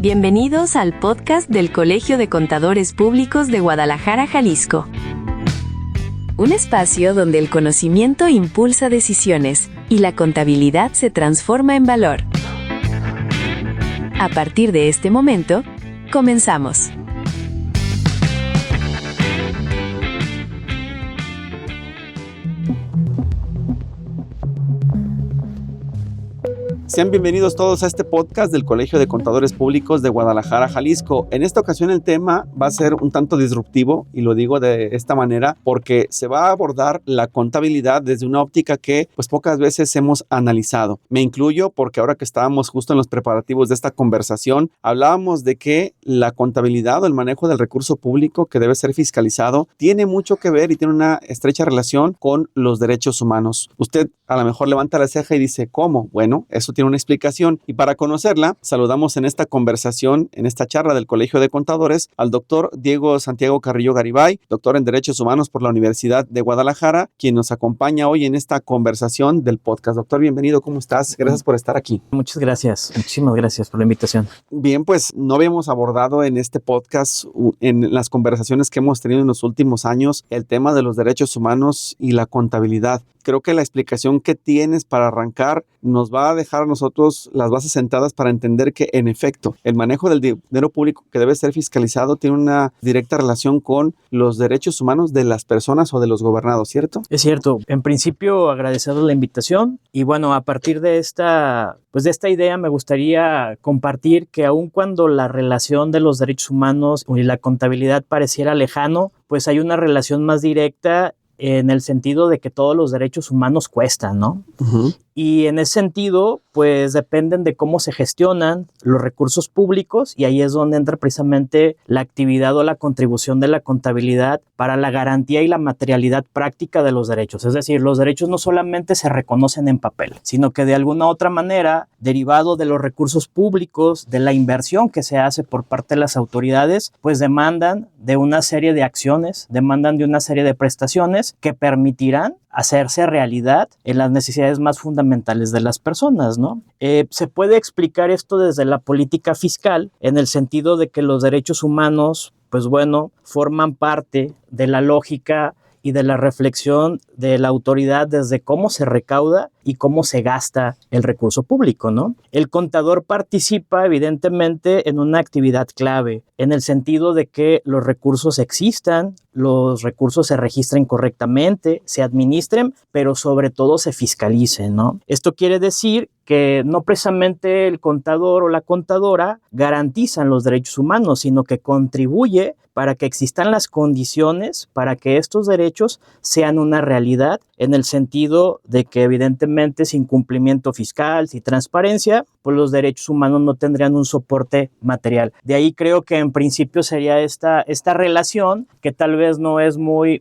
Bienvenidos al podcast del Colegio de Contadores Públicos de Guadalajara, Jalisco. Un espacio donde el conocimiento impulsa decisiones y la contabilidad se transforma en valor. A partir de este momento, comenzamos. Sean bienvenidos todos a este podcast del Colegio de Contadores Públicos de Guadalajara, Jalisco. En esta ocasión el tema va a ser un tanto disruptivo y lo digo de esta manera porque se va a abordar la contabilidad desde una óptica que pues pocas veces hemos analizado. Me incluyo porque ahora que estábamos justo en los preparativos de esta conversación, hablábamos de que la contabilidad o el manejo del recurso público que debe ser fiscalizado tiene mucho que ver y tiene una estrecha relación con los derechos humanos. Usted a lo mejor levanta la ceja y dice, ¿cómo? Bueno, eso tiene una explicación y para conocerla saludamos en esta conversación, en esta charla del Colegio de Contadores al doctor Diego Santiago Carrillo Garibay, doctor en Derechos Humanos por la Universidad de Guadalajara, quien nos acompaña hoy en esta conversación del podcast. Doctor, bienvenido, ¿cómo estás? Gracias por estar aquí. Muchas gracias, muchísimas gracias por la invitación. Bien, pues no habíamos abordado en este podcast, en las conversaciones que hemos tenido en los últimos años, el tema de los derechos humanos y la contabilidad. Creo que la explicación que tienes para arrancar nos va a dejar a nosotros las bases sentadas para entender que, en efecto, el manejo del dinero público que debe ser fiscalizado tiene una directa relación con los derechos humanos de las personas o de los gobernados, ¿cierto? Es cierto. En principio, agradecerles la invitación y bueno, a partir de esta idea me gustaría compartir que aun cuando la relación de los derechos humanos y la contabilidad pareciera lejano, pues hay una relación más directa en el sentido de que todos los derechos humanos cuestan, ¿no? Uh-huh. Y en ese sentido, pues dependen de cómo se gestionan los recursos públicos y ahí es donde entra precisamente la actividad o la contribución de la contabilidad para la garantía y la materialidad práctica de los derechos. Es decir, los derechos no solamente se reconocen en papel, sino que de alguna otra manera, derivado de los recursos públicos, de la inversión que se hace por parte de las autoridades, pues demandan de una serie de acciones, demandan de una serie de prestaciones que permitirán hacerse realidad en las necesidades más fundamentales de las personas, ¿no? Se puede explicar esto desde la política fiscal en el sentido de que los derechos humanos, pues bueno, forman parte de la lógica y de la reflexión de la autoridad desde cómo se recauda y cómo se gasta el recurso público, ¿no? El contador participa evidentemente en una actividad clave, en el sentido de que los recursos existan, los recursos se registren correctamente, se administren, pero sobre todo se fiscalicen, ¿no? Esto quiere decir que no precisamente el contador o la contadora garantizan los derechos humanos, sino que contribuye para que existan las condiciones para que estos derechos sean una realidad en el sentido de que evidentemente sin cumplimiento fiscal, sin transparencia, pues los derechos humanos no tendrían un soporte material. De ahí creo que en principio sería esta relación que tal vez no es no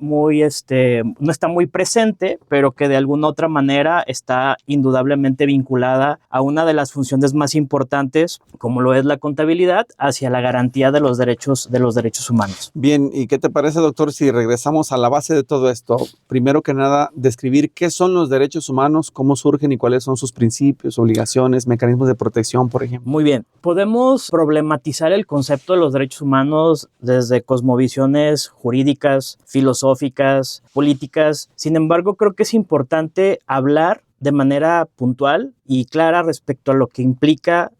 está muy presente, pero que de alguna otra manera está indudablemente vinculada a una de las funciones más importantes, como lo es la contabilidad, hacia la garantía de los derechos humanos. Bien, ¿y qué te parece, doctor, si regresamos a la base de todo esto? Primero que nada, describir qué son los derechos humanos, cómo surgen y cuáles son sus principios, obligaciones, mecanismos de protección, por ejemplo. Muy bien. Podemos problematizar el concepto de los derechos humanos desde cosmovisiones jurídicas, filosóficas, políticas. Sin embargo, creo que es importante hablar de manera puntual y clara respecto a lo que implican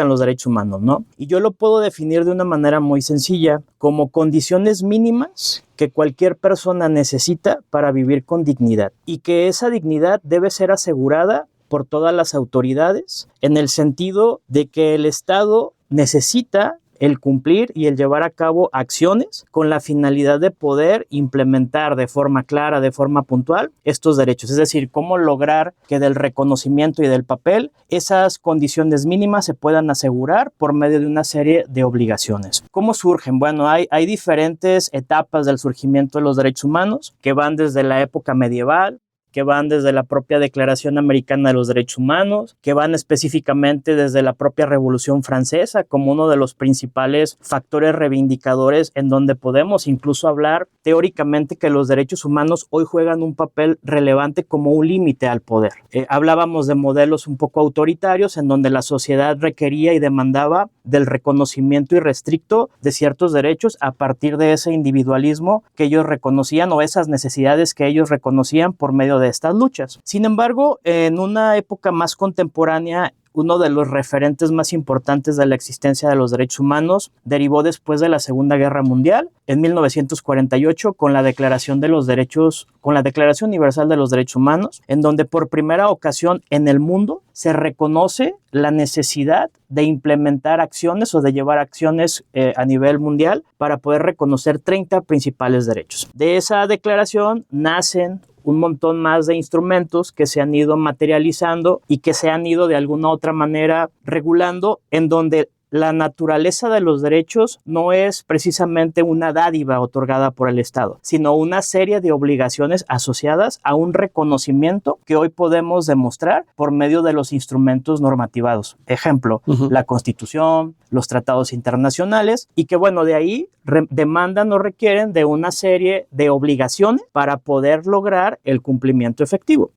los derechos humanos, ¿no? Y yo lo puedo definir de una manera muy sencilla, como condiciones mínimas que cualquier persona necesita para vivir con dignidad y que esa dignidad debe ser asegurada por todas las autoridades en el sentido de que el Estado necesita el cumplir y el llevar a cabo acciones con la finalidad de poder implementar de forma clara, de forma puntual, estos derechos. Es decir, cómo lograr que del reconocimiento y del papel esas condiciones mínimas se puedan asegurar por medio de una serie de obligaciones. ¿Cómo surgen? Bueno, hay diferentes etapas del surgimiento de los derechos humanos que van desde la época medieval, que van desde la propia Declaración Americana de los Derechos Humanos, que van específicamente desde la propia Revolución Francesa como uno de los principales factores reivindicadores en donde podemos incluso hablar teóricamente que los derechos humanos hoy juegan un papel relevante como un límite al poder. Hablábamos de modelos un poco autoritarios en donde la sociedad requería y demandaba del reconocimiento irrestricto de ciertos derechos a partir de ese individualismo que ellos reconocían o esas necesidades que ellos reconocían por medio de estas luchas. Sin embargo, en una época más contemporánea, uno de los referentes más importantes de la existencia de los derechos humanos derivó después de la Segunda Guerra Mundial, en 1948, con la Declaración Universal de los Derechos Humanos, en donde por primera ocasión en el mundo se reconoce la necesidad de implementar acciones o de llevar acciones a nivel mundial para poder reconocer 30 principales derechos. De esa declaración nacen un montón más de instrumentos que se han ido materializando y que se han ido de alguna u otra manera regulando, en donde la naturaleza de los derechos no es precisamente una dádiva otorgada por el Estado, sino una serie de obligaciones asociadas a un reconocimiento que hoy podemos demostrar por medio de los instrumentos normativados. Ejemplo, la Constitución, los tratados internacionales, y que bueno, de ahí demandan o requieren de una serie de obligaciones para poder lograr el cumplimiento efectivo.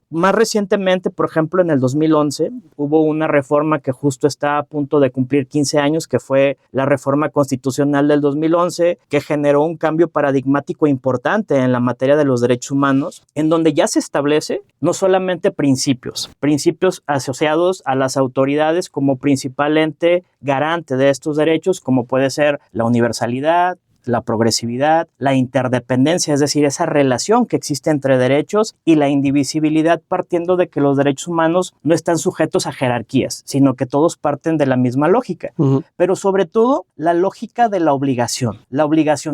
Más recientemente, por ejemplo, en el 2011, hubo una reforma que justo está a punto de cumplir 15 años, que fue la reforma constitucional del 2011, que generó un cambio paradigmático importante en la materia de los derechos humanos, en donde ya se establece no solamente principios asociados a las autoridades como principal ente garante de estos derechos, como puede ser la universalidad, la progresividad, la interdependencia, es decir, esa relación que existe entre derechos, y la indivisibilidad, partiendo de que los derechos humanos no están sujetos a jerarquías, sino que todos parten de la misma lógica. Pero sobre todo, la lógica de la obligación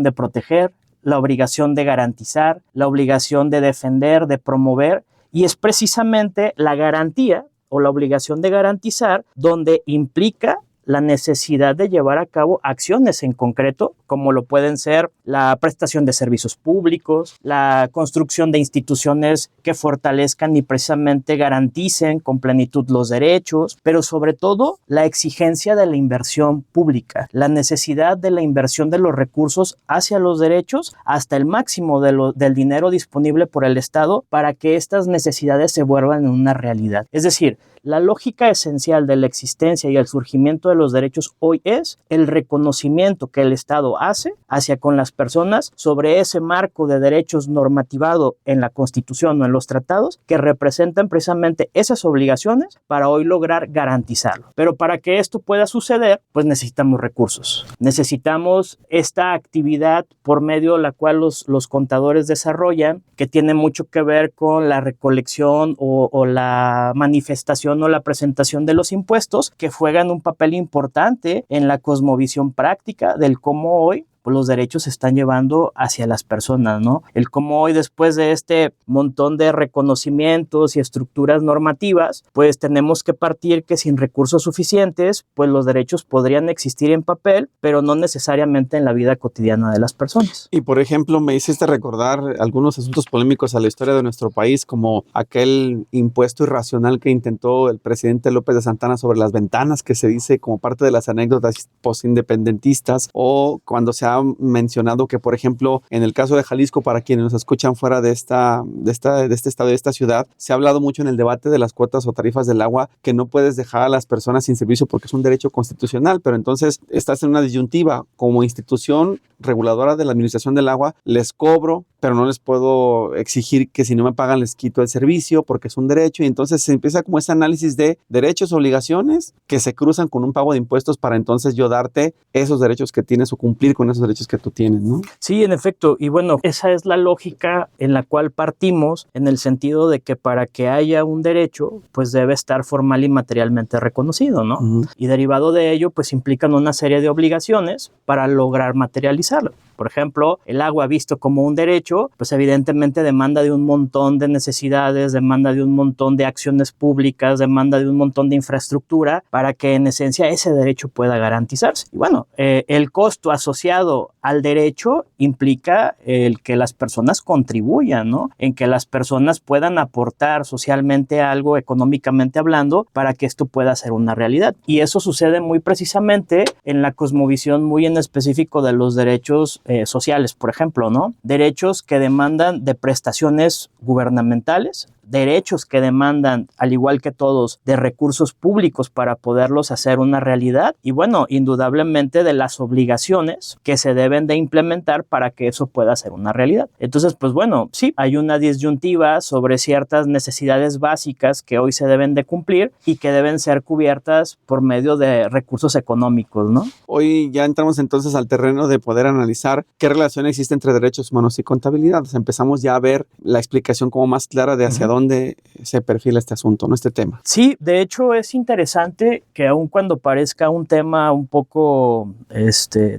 de proteger, la obligación de garantizar, la obligación de defender, de promover, y es precisamente la garantía o la obligación de garantizar donde implica la necesidad de llevar a cabo acciones en concreto, como lo pueden ser la prestación de servicios públicos, la construcción de instituciones que fortalezcan y precisamente garanticen con plenitud los derechos, pero sobre todo la exigencia de la inversión pública, la necesidad de la inversión de los recursos hacia los derechos hasta el máximo del dinero disponible por el Estado para que estas necesidades se vuelvan en una realidad. Es decir, la lógica esencial de la existencia y el surgimiento de los derechos hoy es el reconocimiento que el Estado hace hacia con las personas sobre ese marco de derechos normativado en la Constitución o en los tratados que representan precisamente esas obligaciones para hoy lograr garantizarlo. Pero para que esto pueda suceder, pues necesitamos recursos. Necesitamos esta actividad por medio de la cual los contadores desarrollan, que tiene mucho que ver con la recolección o la manifestación o la presentación de los impuestos, que juegan un papel importante en la cosmovisión práctica del cómo hoy los derechos se están llevando hacia las personas, ¿no? El cómo hoy, después de este montón de reconocimientos y estructuras normativas, pues tenemos que partir que sin recursos suficientes, pues los derechos podrían existir en papel, pero no necesariamente en la vida cotidiana de las personas. Y por ejemplo, me hiciste recordar algunos asuntos polémicos a la historia de nuestro país, como aquel impuesto irracional que intentó el presidente López de Santana sobre las ventanas, que se dice como parte de las anécdotas postindependentistas, o cuando se ha mencionado que, por ejemplo, en el caso de Jalisco, para quienes nos escuchan fuera de este estado, de esta ciudad, se ha hablado mucho en el debate de las cuotas o tarifas del agua, que no puedes dejar a las personas sin servicio porque es un derecho constitucional, pero entonces estás en una disyuntiva. Como institución reguladora de la administración del agua, les cobro, pero no les puedo exigir que si no me pagan les quito el servicio porque es un derecho, y entonces se empieza como ese análisis de derechos, obligaciones que se cruzan con un pago de impuestos para entonces yo darte esos derechos que tienes o cumplir con esos derechos que tú tienes, ¿no? Sí, en efecto, y bueno, esa es la lógica en la cual partimos, en el sentido de que para que haya un derecho, pues debe estar formal y materialmente reconocido, ¿no? Y derivado de ello, pues implican una serie de obligaciones para lograr materializarlo. Por ejemplo, el agua visto como un derecho, pues evidentemente demanda de un montón de necesidades, demanda de un montón de acciones públicas, demanda de un montón de infraestructura para que en esencia ese derecho pueda garantizarse. Y bueno, el costo asociado al derecho implica el que las personas contribuyan, ¿no? En que las personas puedan aportar socialmente algo, económicamente hablando, para que esto pueda ser una realidad. Y eso sucede muy precisamente en la cosmovisión muy en específico de los derechos sociales, por ejemplo, ¿no? Derechos que demandan de prestaciones gubernamentales, derechos que demandan, al igual que todos, de recursos públicos para poderlos hacer una realidad y bueno, indudablemente de las obligaciones que se deben de implementar para que eso pueda ser una realidad. Entonces, pues bueno, sí, hay una disyuntiva sobre ciertas necesidades básicas que hoy se deben de cumplir y que deben ser cubiertas por medio de recursos económicos, ¿no? Hoy ya entramos entonces al terreno de poder analizar qué relación existe entre derechos humanos y contabilidad. O sea, empezamos ya a ver la explicación como más clara de hacia dónde se perfila este asunto, ¿no? Este tema. Sí, de hecho es interesante que aun cuando parezca un tema un poco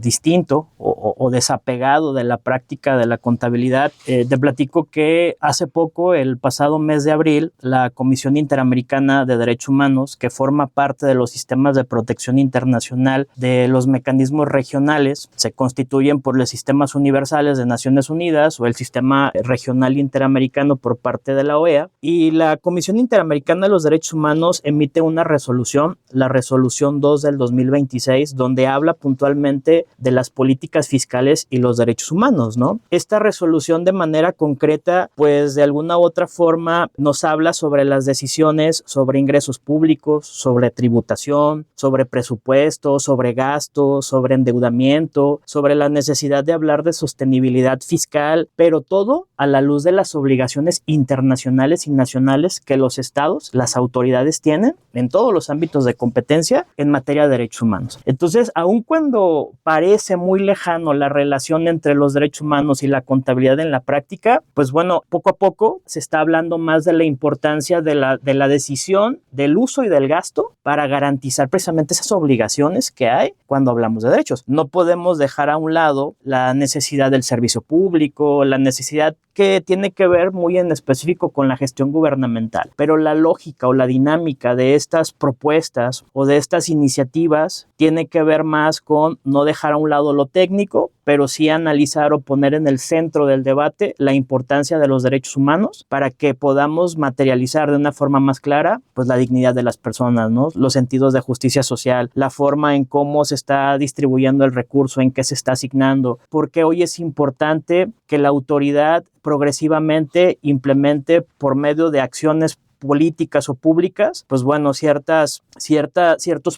distinto o desapegado de la práctica de la contabilidad, te platico que hace poco, el pasado mes de abril, la Comisión Interamericana de Derechos Humanos, que forma parte de los sistemas de protección internacional de los mecanismos regionales, se constituyen por los sistemas universales de Naciones Unidas o el sistema regional interamericano por parte de la OEA, y la Comisión Interamericana de los Derechos Humanos emite una resolución, la resolución 2 del 2026, donde habla puntualmente de las políticas fiscales y los derechos humanos, ¿no? Esta resolución de manera concreta, pues de alguna u otra forma nos habla sobre las decisiones sobre ingresos públicos, sobre tributación, sobre presupuesto, sobre gasto, sobre endeudamiento, sobre la necesidad de hablar de sostenibilidad fiscal, pero todo a la luz de las obligaciones internacionales y nacionales que los estados, las autoridades tienen en todos los ámbitos de competencia en materia de derechos humanos. Entonces, aun cuando parece muy lejano la relación entre los derechos humanos y la contabilidad en la práctica, pues bueno, poco a poco se está hablando más de la importancia de la decisión, del uso y del gasto para garantizar precisamente esas obligaciones que hay cuando hablamos de derechos. No podemos dejar a un lado la necesidad del servicio público, la necesidad que tiene que ver muy en específico con la gestión gubernamental, pero la lógica o la dinámica de estas propuestas o de estas iniciativas tiene que ver más con no dejar a un lado lo técnico, pero sí analizar o poner en el centro del debate la importancia de los derechos humanos para que podamos materializar de una forma más clara pues la dignidad de las personas, ¿no? Los sentidos de justicia social, la forma en cómo se está distribuyendo el recurso, en qué se está asignando, porque hoy es importante que la autoridad progresivamente implemente por medio de acciones políticas o públicas, pues bueno, ciertos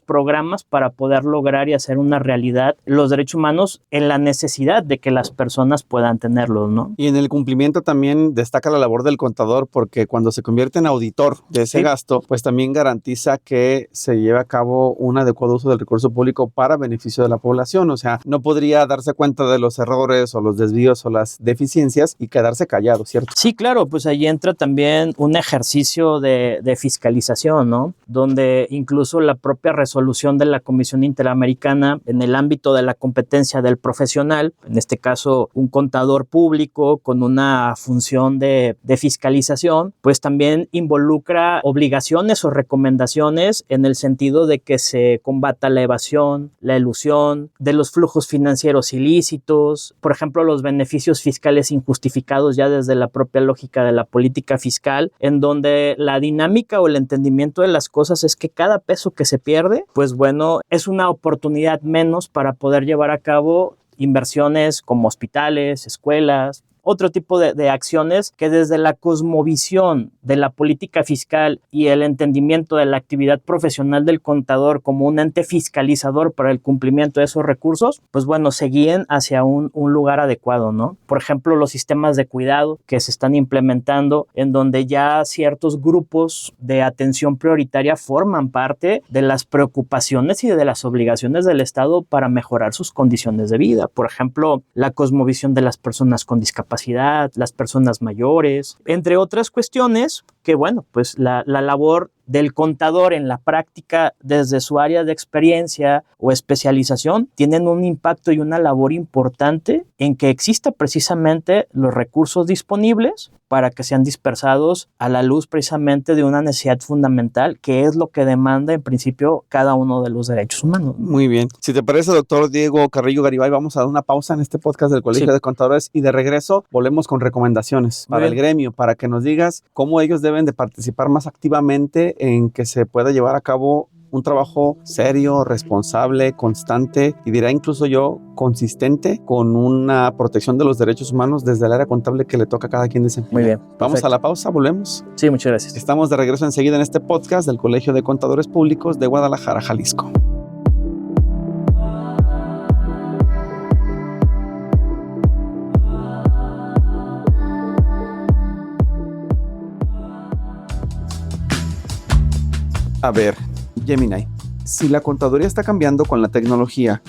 programas para poder lograr y hacer una realidad los derechos humanos en la necesidad de que las personas puedan tenerlos, ¿no? Y en el cumplimiento también destaca la labor del contador, porque cuando se convierte en auditor de ese gasto, pues también garantiza que se lleve a cabo un adecuado uso del recurso público para beneficio de la población. O sea, no podría darse cuenta de los errores o los desvíos o las deficiencias y quedarse callado, ¿cierto? Sí, claro, pues ahí entra también un ejercicio de fiscalización, ¿no? Donde incluso la propia resolución de la Comisión Interamericana en el ámbito de la competencia del profesional, en este caso un contador público con una función de fiscalización, pues también involucra obligaciones o recomendaciones en el sentido de que se combata la evasión, la elusión, de los flujos financieros ilícitos, por ejemplo, los beneficios fiscales injustificados ya desde la propia lógica de la política fiscal, en donde la dinámica o el entendimiento de las cosas es que cada peso que se pierde, pues bueno, es una oportunidad menos para poder llevar a cabo inversiones como hospitales, escuelas, otro tipo de acciones que desde la cosmovisión de la política fiscal y el entendimiento de la actividad profesional del contador como un ente fiscalizador para el cumplimiento de esos recursos, pues bueno, se guíen hacia un lugar adecuado, ¿no? Por ejemplo, los sistemas de cuidado que se están implementando en donde ya ciertos grupos de atención prioritaria forman parte de las preocupaciones y de las obligaciones del Estado para mejorar sus condiciones de vida. Por ejemplo, la cosmovisión de las personas con discapacidad, las personas mayores, entre otras cuestiones que, bueno, pues la labor del contador en la práctica desde su área de experiencia o especialización tienen un impacto y una labor importante en que exista precisamente los recursos disponibles para que sean dispersados a la luz precisamente de una necesidad fundamental que es lo que demanda en principio cada uno de los derechos humanos. Muy bien. Si te parece, doctor Diego Carrillo Garibay, vamos a dar una pausa en este podcast del Colegio de Contadores y de regreso volvemos con recomendaciones para el gremio, para que nos digas cómo ellos deben de participar más activamente en que se pueda llevar a cabo un trabajo serio, responsable, constante y dirá incluso yo consistente con una protección de los derechos humanos desde el área contable que le toca a cada quien desempeñar. Muy bien. Vamos Perfecto. a la pausa, volvemos. Sí, muchas gracias. Estamos de regreso enseguida en este podcast del Colegio de Contadores Públicos de Guadalajara, Jalisco. A ver, Gemini, si la contaduría está cambiando con la tecnología,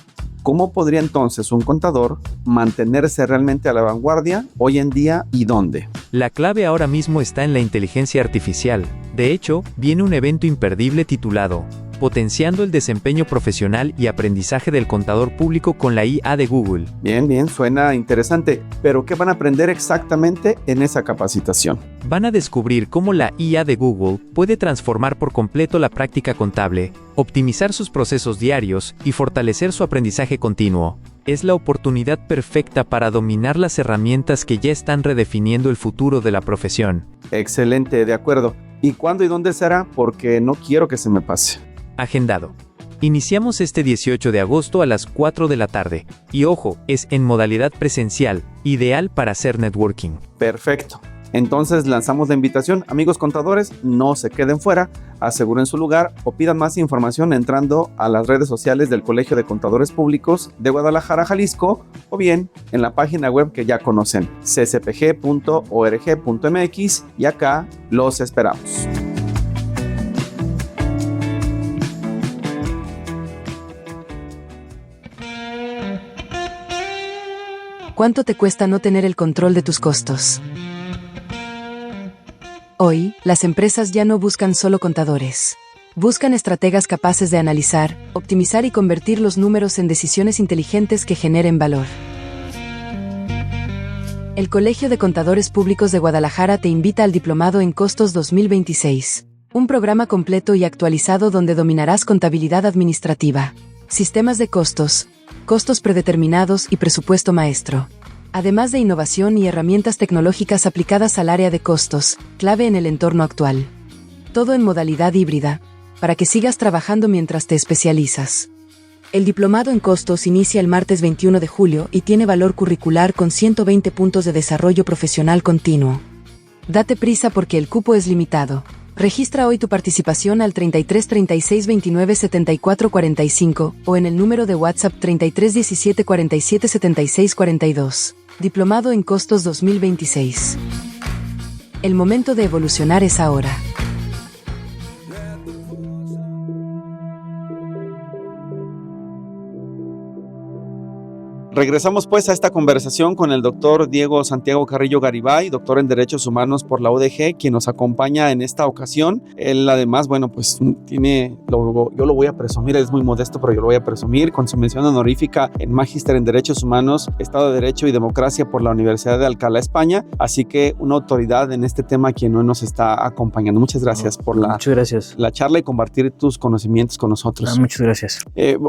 ¿cómo podría entonces un contador mantenerse realmente a la vanguardia hoy en día y dónde? La clave ahora mismo está en la inteligencia artificial. De hecho, viene un evento imperdible titulado Potenciando el desempeño profesional y aprendizaje del contador público con la IA de Google. Bien, suena interesante, pero ¿qué van a aprender exactamente en esa capacitación? Van a descubrir cómo la IA de Google puede transformar por completo la práctica contable, optimizar sus procesos diarios y fortalecer su aprendizaje continuo. Es la oportunidad perfecta para dominar las herramientas que ya están redefiniendo el futuro de la profesión. Excelente, de acuerdo. ¿Y cuándo y dónde será? Porque no quiero que se me pase. Agendado. Iniciamos este 18 de agosto a las 4 de la tarde. Y ojo, es en modalidad presencial, ideal para hacer networking. Perfecto. Entonces lanzamos la invitación. Amigos contadores, no se queden fuera, aseguren su lugar o pidan más información entrando a las redes sociales del Colegio de Contadores Públicos de Guadalajara, Jalisco, o bien en la página web que ya conocen, ccpg.org.mx, y acá los esperamos. ¿Cuánto te cuesta no tener el control de tus costos? Hoy, las empresas ya no buscan solo contadores. Buscan estrategas capaces de analizar, optimizar y convertir los números en decisiones inteligentes que generen valor. El Colegio de Contadores Públicos de Guadalajara te invita al Diplomado en Costos 2026. Un programa completo y actualizado donde dominarás contabilidad administrativa, sistemas de costos, costos predeterminados y presupuesto maestro. Además de innovación y herramientas tecnológicas aplicadas al área de costos, clave en el entorno actual. Todo en modalidad híbrida, para que sigas trabajando mientras te especializas. El diplomado en costos inicia el martes 21 de julio y tiene valor curricular con 120 puntos de desarrollo profesional continuo. Date prisa porque el cupo es limitado. Registra hoy tu participación al 33 36 29 74 45 o en el número de WhatsApp 33 17 47 76 42. Diplomado en Costos 2026. El momento de evolucionar es ahora. Regresamos pues a esta conversación con el doctor Diego Santiago Carrillo Garibay, doctor en Derechos Humanos por la UDG, quien nos acompaña en esta ocasión. Él además, bueno, pues tiene, yo lo voy a presumir, él es muy modesto, pero yo lo voy a presumir, con su mención honorífica en Magíster en Derechos Humanos, Estado de Derecho y Democracia por la Universidad de Alcalá, España. Así que una autoridad en este tema quien hoy nos está acompañando. Muchas gracias por la charla y compartir tus conocimientos con nosotros. Muchas gracias.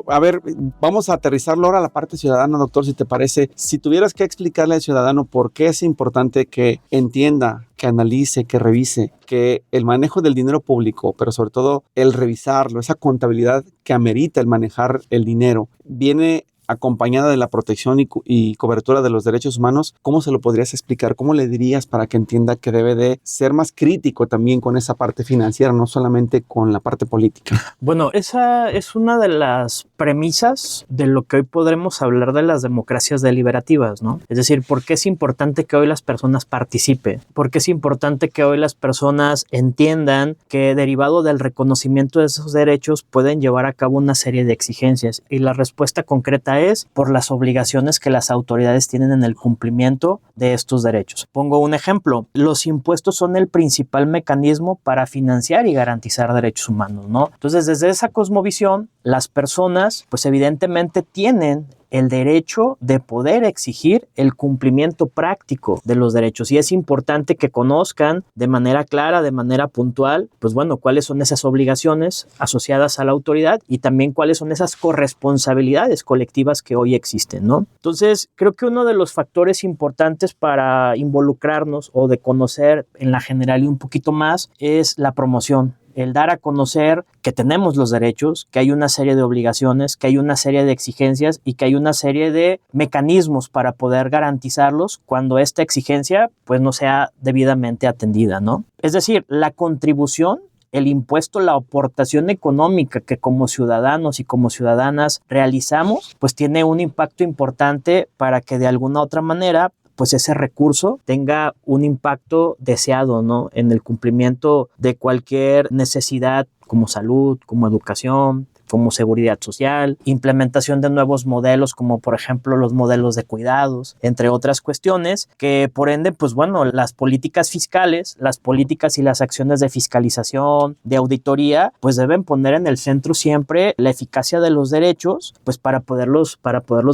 A ver, vamos a aterrizarlo ahora a la parte ciudadana, doctor, si te parece. Si tuvieras que explicarle al ciudadano por qué es importante que entienda, que analice, que revise, que el manejo del dinero público, pero sobre todo el revisarlo, esa contabilidad que amerita el manejar el dinero, viene acompañada de la protección y cobertura de los derechos humanos, ¿cómo se lo podrías explicar? ¿Cómo le dirías para que entienda que debe de ser más crítico también con esa parte financiera, no solamente con la parte política? Bueno, esa es una de las premisas de lo que hoy podremos hablar de las democracias deliberativas, ¿no? Es decir, ¿por qué es importante que hoy las personas participen? ¿Por qué es importante que hoy las personas entiendan que derivado del reconocimiento de esos derechos pueden llevar a cabo una serie de exigencias? Y la respuesta concreta es por las obligaciones que las autoridades tienen en el cumplimiento de estos derechos. Pongo un ejemplo. Los impuestos son el principal mecanismo para financiar y garantizar derechos humanos, ¿no? Entonces, desde esa cosmovisión, las personas, pues evidentemente tienen el derecho de poder exigir el cumplimiento práctico de los derechos, y es importante que conozcan de manera clara, de manera puntual, pues bueno, cuáles son esas obligaciones asociadas a la autoridad y también cuáles son esas corresponsabilidades colectivas que hoy existen, ¿no? Entonces, creo que uno de los factores importantes para involucrarnos o de conocer en la generalidad un poquito más es la promoción el dar a conocer que tenemos los derechos, que hay una serie de obligaciones, que hay una serie de exigencias y que hay una serie de mecanismos para poder garantizarlos cuando esta exigencia pues no sea debidamente atendida, ¿no? Es decir, la contribución, el impuesto, la aportación económica que como ciudadanos y como ciudadanas realizamos, pues tiene un impacto importante para que de alguna otra manera pues ese recurso tenga un impacto deseado, ¿no? En el cumplimiento de cualquier necesidad como salud, como educación, como seguridad social, implementación de nuevos modelos como por ejemplo los modelos de cuidados, entre otras cuestiones que por ende pues bueno, las políticas fiscales, las políticas y las acciones de fiscalización, de auditoría, pues deben poner en el centro siempre la eficacia de los derechos pues para poderlos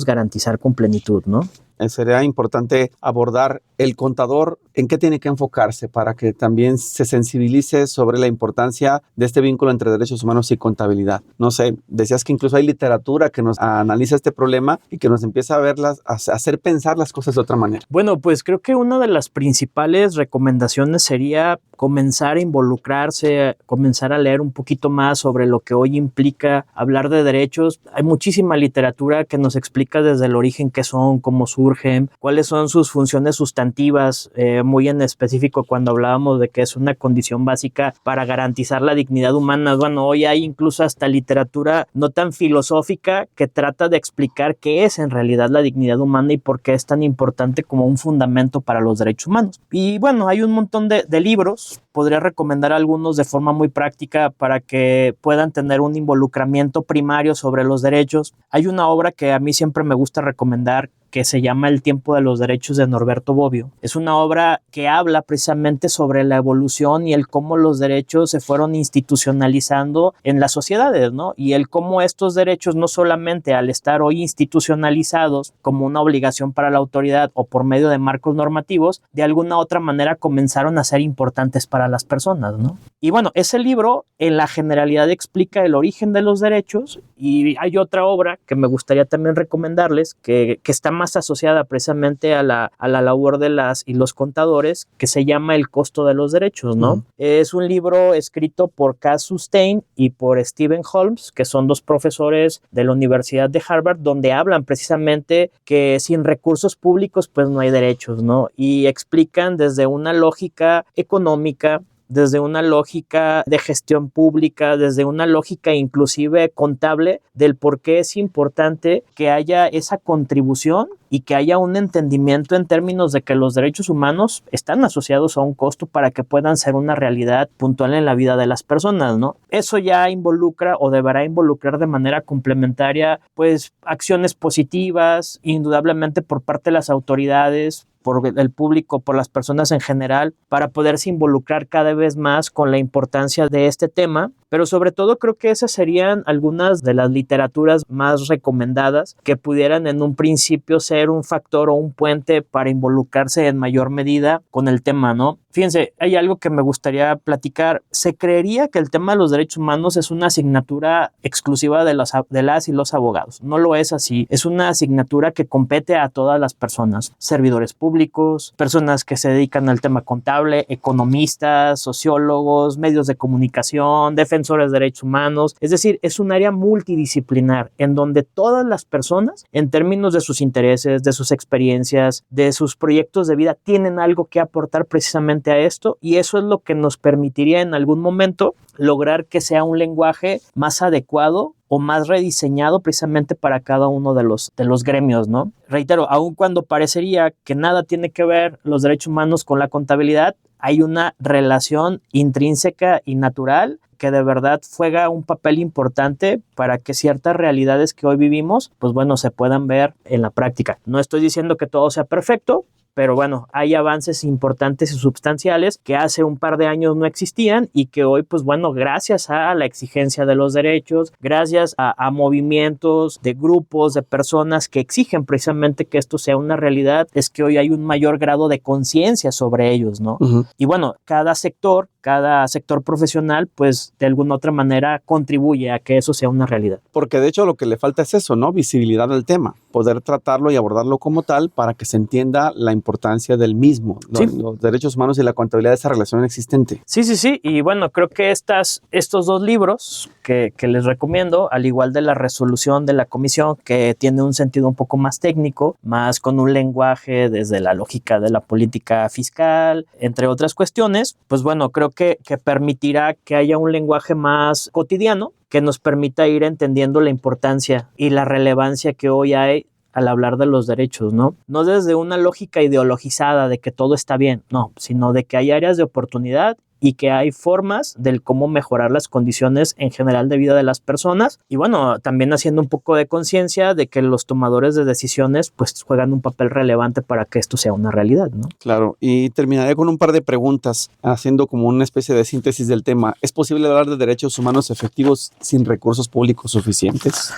garantizar con plenitud, ¿no? Sería importante abordar el contador, en qué tiene que enfocarse para que también se sensibilice sobre la importancia de este vínculo entre derechos humanos y contabilidad. No sé, decías que incluso hay literatura que nos analiza este problema y que nos empieza a hacer pensar las cosas de otra manera. Bueno, pues creo que una de las principales recomendaciones sería comenzar a involucrarse, comenzar a leer un poquito más sobre lo que hoy implica hablar de derechos. Hay muchísima literatura que nos explica desde el origen qué son, cómo surgen, cuáles son sus funciones sustantivas, muy en específico cuando hablábamos de que es una condición básica para garantizar la dignidad humana. Bueno, hoy hay incluso hasta literatura no tan filosófica que trata de explicar qué es en realidad la dignidad humana y por qué es tan importante como un fundamento para los derechos humanos. Y bueno, hay un montón de libros, podría recomendar algunos de forma muy práctica para que puedan tener un involucramiento primario sobre los derechos. Hay una obra que a mí siempre me gusta recomendar que se llama El tiempo de los derechos de Norberto Bobbio. Es una obra que habla precisamente sobre la evolución y el cómo los derechos se fueron institucionalizando en las sociedades, ¿no? Y el cómo estos derechos no solamente al estar hoy institucionalizados como una obligación para la autoridad o por medio de marcos normativos, de alguna otra manera comenzaron a ser importantes para las personas, ¿no? Y bueno, ese libro en la generalidad explica el origen de los derechos y hay otra obra que me gustaría también recomendarles que está más asociada precisamente a la labor de las y los contadores, que se llama El costo de los derechos, ¿no? Es un libro escrito por Cass Sunstein y por Stephen Holmes, que son dos profesores de la Universidad de Harvard, donde hablan precisamente que sin recursos públicos pues no hay derechos, ¿no? Y explican desde una lógica económica, desde una lógica de gestión pública, desde una lógica inclusive contable del por qué es importante que haya esa contribución y que haya un entendimiento en términos de que los derechos humanos están asociados a un costo para que puedan ser una realidad puntual en la vida de las personas, ¿no? Eso ya involucra o deberá involucrar de manera complementaria pues acciones positivas, indudablemente por parte de las autoridades, por el público, por las personas en general, para poderse involucrar cada vez más con la importancia de este tema. Pero sobre todo creo que esas serían algunas de las literaturas más recomendadas que pudieran en un principio ser un factor o un puente para involucrarse en mayor medida con el tema, ¿no? Fíjense, hay algo que me gustaría platicar. Se creería que el tema de los derechos humanos es una asignatura exclusiva de las y los abogados. No lo es así. Es una asignatura que compete a todas las personas, servidores públicos, personas que se dedican al tema contable, economistas, sociólogos, medios de comunicación, defensores de derechos humanos. Es decir, es un área multidisciplinar en donde todas las personas, en términos de sus intereses, de sus experiencias, de sus proyectos de vida, tienen algo que aportar precisamente a esto, y eso es lo que nos permitiría en algún momento lograr que sea un lenguaje más adecuado o más rediseñado precisamente para cada uno de los gremios, ¿no? Reitero, aun cuando parecería que nada tiene que ver los derechos humanos con la contabilidad, hay una relación intrínseca y natural que de verdad juega un papel importante para que ciertas realidades que hoy vivimos, pues bueno, se puedan ver en la práctica. No estoy diciendo que todo sea perfecto, pero bueno, hay avances importantes y sustanciales que hace un par de años no existían y que hoy, pues bueno, gracias a la exigencia de los derechos, gracias a movimientos de grupos, de personas que exigen precisamente que esto sea una realidad, es que hoy hay un mayor grado de conciencia sobre ellos, ¿no? Y bueno, cada sector, cada sector profesional, pues de alguna otra manera contribuye a que eso sea una realidad. Porque de hecho lo que le falta es eso, ¿no? Visibilidad del tema, poder tratarlo y abordarlo como tal para que se entienda la importancia del mismo, los derechos humanos y la contabilidad de esa relación existente. Sí. Y bueno, creo que estos dos libros que les recomiendo, al igual de la resolución de la comisión, que tiene un sentido un poco más técnico, más con un lenguaje desde la lógica de la política fiscal, entre otras cuestiones, pues bueno, creo que permitirá que haya un lenguaje más cotidiano que nos permita ir entendiendo la importancia y la relevancia que hoy hay al hablar de los derechos, ¿no? No desde una lógica ideologizada de que todo está bien, no, sino de que hay áreas de oportunidad y que hay formas del cómo mejorar las condiciones en general de vida de las personas. Y bueno, también haciendo un poco de conciencia de que los tomadores de decisiones pues juegan un papel relevante para que esto sea una realidad, ¿no? Claro, y terminaré con un par de preguntas, haciendo como una especie de síntesis del tema. ¿Es posible hablar de derechos humanos efectivos sin recursos públicos suficientes?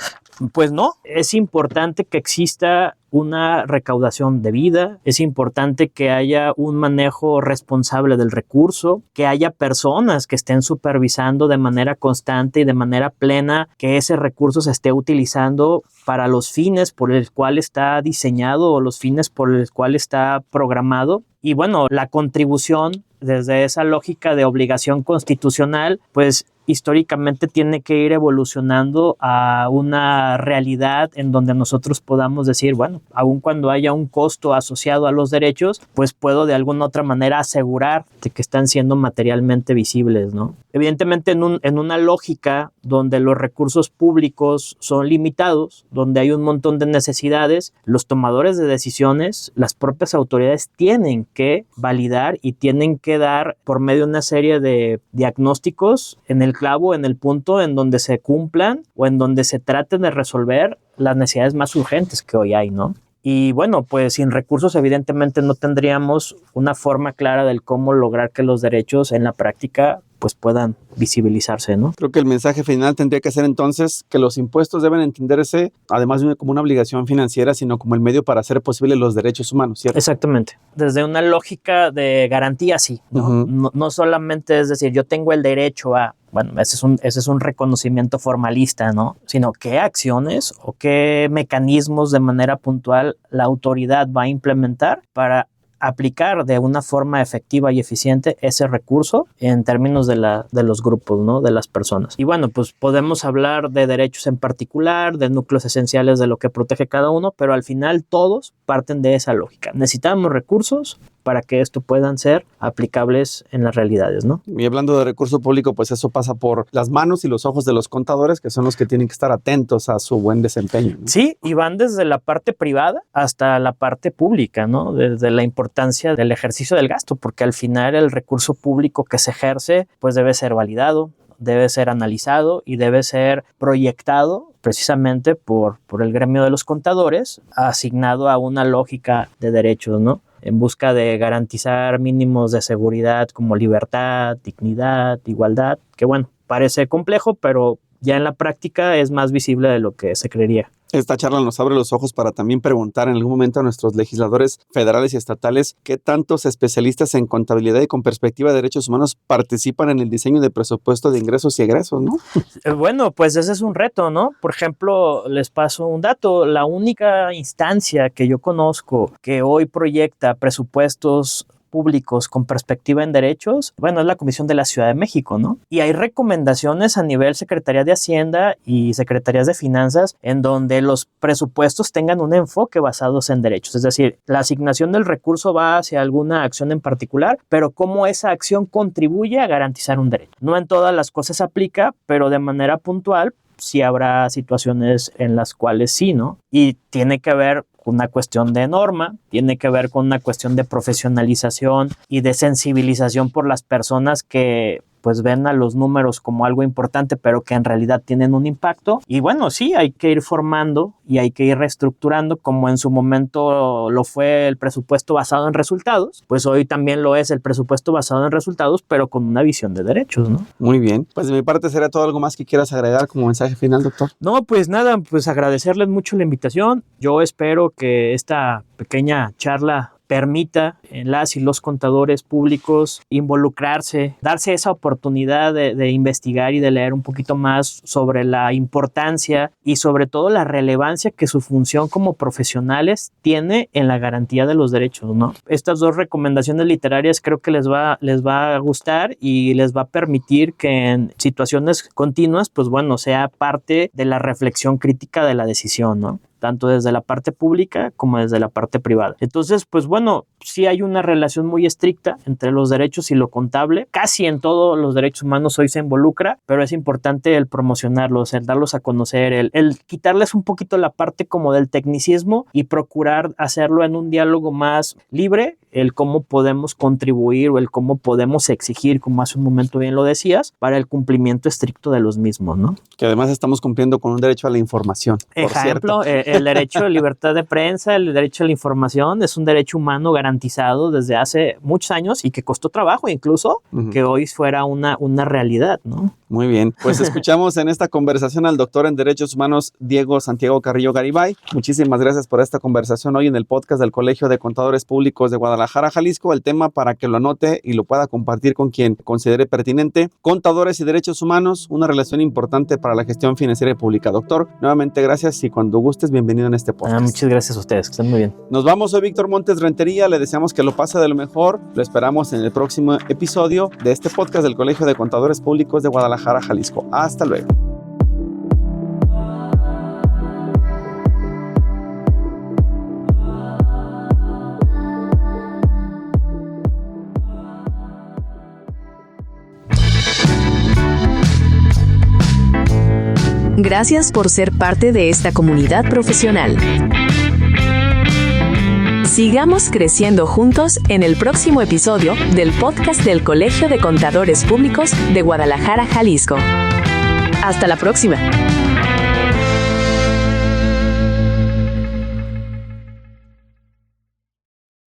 Pues no, es importante que exista una recaudación debida, es importante que haya un manejo responsable del recurso, que haya personas que estén supervisando de manera constante y de manera plena que ese recurso se esté utilizando para los fines por el cual está diseñado o los fines por el cual está programado. Y bueno, la contribución desde esa lógica de obligación constitucional, pues históricamente tiene que ir evolucionando a una realidad en donde nosotros podamos decir, bueno, aun cuando haya un costo asociado a los derechos, pues puedo de alguna otra manera asegurar de que están siendo materialmente visibles, ¿no? Evidentemente en una lógica donde los recursos públicos son limitados, donde hay un montón de necesidades, los tomadores de decisiones, las propias autoridades tienen que validar y tienen que dar por medio de una serie de diagnósticos en el clavo, en el punto en donde se cumplan o en donde se traten de resolver las necesidades más urgentes que hoy hay, ¿no? Y bueno, pues sin recursos evidentemente no tendríamos una forma clara del cómo lograr que los derechos en la práctica pues puedan visibilizarse, ¿no? Creo que el mensaje final tendría que ser entonces que los impuestos deben entenderse además de como una obligación financiera, sino como el medio para hacer posible los derechos humanos, ¿cierto? Exactamente. Desde una lógica de garantía, sí, ¿no? No solamente es decir, yo tengo el derecho a, bueno, ese es un reconocimiento formalista, ¿no? Sino qué acciones o qué mecanismos de manera puntual la autoridad va a implementar para aplicar de una forma efectiva y eficiente ese recurso en términos de los grupos, ¿no? De las personas. Y bueno, pues podemos hablar de derechos en particular, de núcleos esenciales de lo que protege cada uno, pero al final todos parten de esa lógica. Necesitamos recursos para que esto puedan ser aplicables en las realidades, ¿no? Y hablando de recurso público, pues eso pasa por las manos y los ojos de los contadores, que son los que tienen que estar atentos a su buen desempeño, ¿no? Sí, y van desde la parte privada hasta la parte pública, ¿no? Desde la importancia del ejercicio del gasto, porque al final el recurso público que se ejerce, pues debe ser validado, debe ser analizado y debe ser proyectado precisamente por el gremio de los contadores, asignado a una lógica de derechos, ¿no? En busca de garantizar mínimos de seguridad como libertad, dignidad, igualdad, que bueno, parece complejo, pero ya en la práctica es más visible de lo que se creería. Esta charla nos abre los ojos para también preguntar en algún momento a nuestros legisladores federales y estatales qué tantos especialistas en contabilidad y con perspectiva de derechos humanos participan en el diseño de presupuesto de ingresos y egresos, ¿no? Bueno, pues ese es un reto, ¿no? Por ejemplo, les paso un dato. La única instancia que yo conozco que hoy proyecta presupuestos públicos con perspectiva en derechos, bueno, es la Comisión de la Ciudad de México, ¿no? Y hay recomendaciones a nivel Secretaría de Hacienda y Secretarías de Finanzas en donde los presupuestos tengan un enfoque basados en derechos, es decir, la asignación del recurso va hacia alguna acción en particular, pero cómo esa acción contribuye a garantizar un derecho. No en todas las cosas aplica, pero de manera puntual sí habrá situaciones en las cuales sí, ¿no? Y tiene que ver con una cuestión de norma, tiene que ver con una cuestión de profesionalización y de sensibilización por las personas que pues ven a los números como algo importante, pero que en realidad tienen un impacto. Y bueno, sí, hay que ir formando y hay que ir reestructurando, como en su momento lo fue el presupuesto basado en resultados, pues hoy también lo es el presupuesto basado en resultados, pero con una visión de derechos, ¿no? Muy bien. Pues de mi parte será todo. ¿Algo más que quieras agregar como mensaje final, doctor? No, pues nada, pues agradecerles mucho la invitación. Yo espero que esta pequeña charla permita en las y los contadores públicos involucrarse, darse esa oportunidad de investigar y de leer un poquito más sobre la importancia y sobre todo la relevancia que su función como profesionales tiene en la garantía de los derechos, ¿no? Estas dos recomendaciones literarias creo que les va a gustar y les va a permitir que en situaciones continuas, pues bueno, sea parte de la reflexión crítica de la decisión, ¿no? Tanto desde la parte pública como desde la parte privada. Entonces, pues bueno, sí hay una relación muy estricta entre los derechos y lo contable. Casi en todos los derechos humanos hoy se involucra, pero es importante el promocionarlos, el darlos a conocer, el quitarles un poquito la parte como del tecnicismo y procurar hacerlo en un diálogo más libre, el cómo podemos contribuir o el cómo podemos exigir, como hace un momento bien lo decías, para el cumplimiento estricto de los mismos, ¿no? Que además estamos cumpliendo con un derecho a la información. Ejemplo, el derecho a libertad de prensa, el derecho a la información es un derecho humano garantizado desde hace muchos años y que costó trabajo incluso que hoy fuera una realidad, ¿no? Muy bien, pues escuchamos en esta conversación al doctor en Derechos Humanos Diego Santiago Carrillo Garibay. Muchísimas gracias por esta conversación hoy en el podcast del Colegio de Contadores Públicos de Guadalajara, Jalisco. El tema para que lo anote y lo pueda compartir con quien considere pertinente. Contadores y derechos humanos, una relación importante para la gestión financiera y pública. Doctor, nuevamente gracias y cuando gustes, bienvenido en este podcast. Muchas gracias a ustedes, que estén muy bien. Nos vamos, soy Víctor Montes Rentería, le deseamos que lo pase de lo mejor. Lo esperamos en el próximo episodio de este podcast del Colegio de Contadores Públicos de Guadalajara, Jalisco. Hasta luego. Gracias por ser parte de esta comunidad profesional. Sigamos creciendo juntos en el próximo episodio del podcast del Colegio de Contadores Públicos de Guadalajara, Jalisco. Hasta la próxima.